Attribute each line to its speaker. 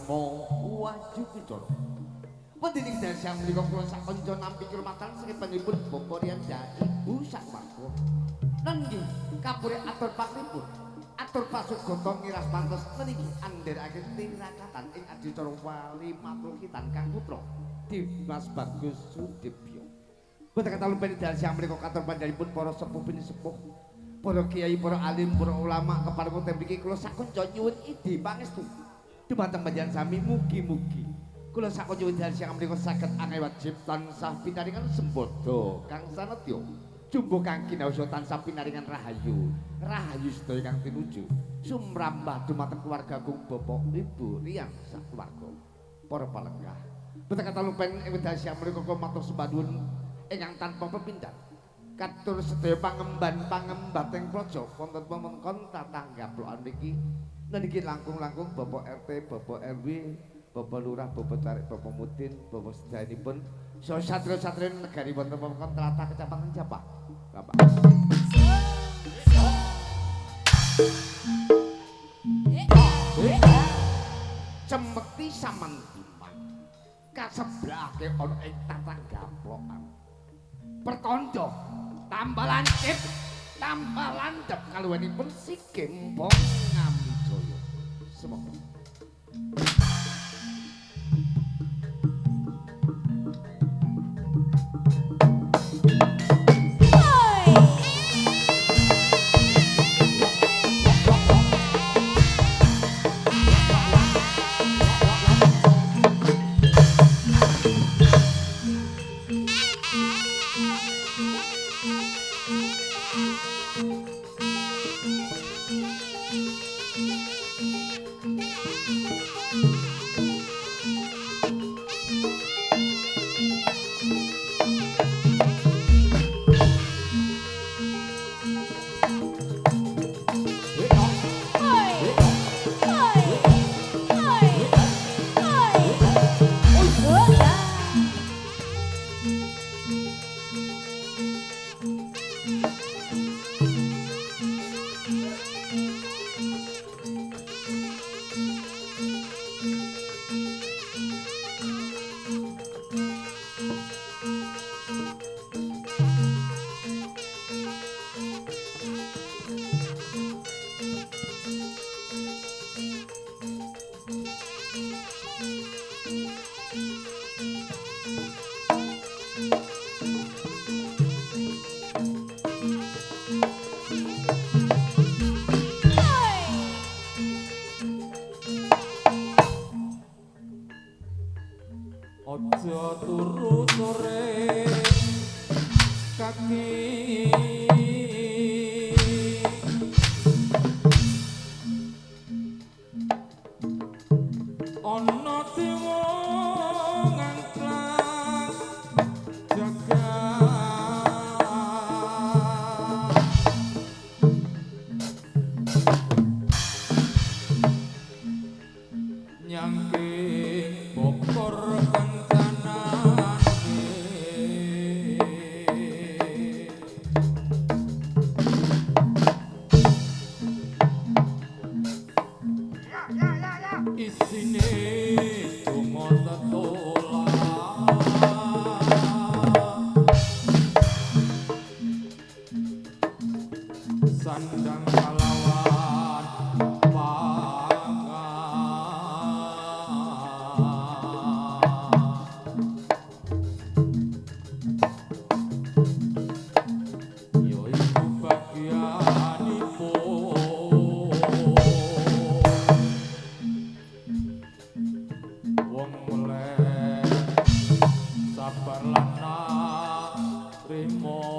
Speaker 1: Rama Wajukudara. Pendini dasar menika kula sak kanca nampi kehormatan sakitanipun Bapak Riyanda Ibu Sakwarga. Lan nggih kapure atur pakripun. Atur pasugata ngiras pantes meniki andherake tirakatan ing adicara wali matur kitan Kang Putra Dimas Bagus Sudibyo. Boten katalumpen dasar menika katur panjenenganipun para sepuh sepuh, para kiai, para alim, para ulama kepareng mriki kula sak kanca nyuwun idi pangestu. Dumateng panjenengan sami mugi-mugi kula sak kanca dasar menika saged angewajib tansah pinaringan sembodo kang sanadya. Jumbo kang kinaosa tansah pinaringan rahayu. Rahayu sedaya kang tinuju sumrambah dumateng keluarga agung Bapak Ibu Riyan sakwarga. Para palenggah. Boten katalumpen ing wedasi menika kula matur sembah nuwun ingkang tanpa pepindhan. Katur sedaya pangemban-pangembating praja wonten wewengkon tatanggaplokan niki. Niki langkung-langkung Bapak RT, Bapak RW, Bapak Lurah, Bapak Carik, Bapak Mudin, Bapak sedayanipun saha satria-satria negari wonten wewengkon tlatah Kecamatan Japah. Bapak. Cemekti samandiman kaseblahake ana ing tatanggaplokan. Pertanda tambah lancip, tambah landhep kaluwenipun Sigempong Ngamijaya. Semoga
Speaker 2: sabar lan narima